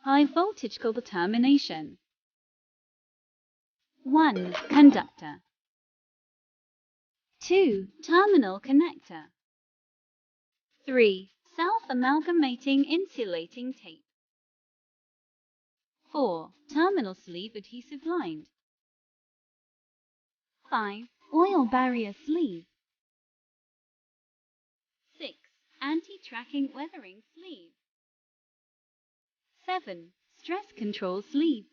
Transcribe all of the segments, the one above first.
high voltage cable termination. 1. Conductor. 2. Terminal connector. 3. Self-amalgamating insulating tape. 4. Terminal sleeve adhesive lined. 5. Oil barrier sleeve. 6. Anti-tracking weathering sleeve. 7. Stress control sleeve.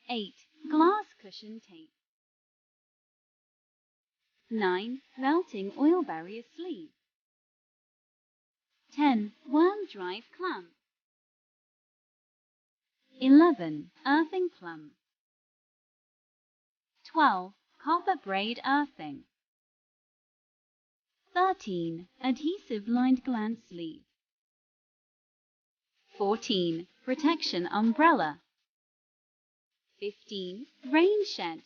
8. Glass cushion tape. 9. Melting oil barrier sleeve. 10. Worm drive clamp. 11. Earthing plumb. 12. Copper braid earthing. 13. Adhesive lined gland sleeve. 14. Protection umbrella. 15. Rain shed.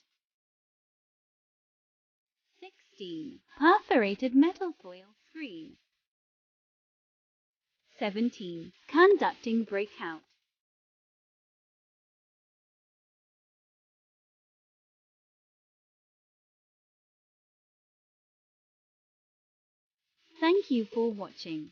16. Perforated metal foil screen. 17. Conducting breakout. Thank you for watching.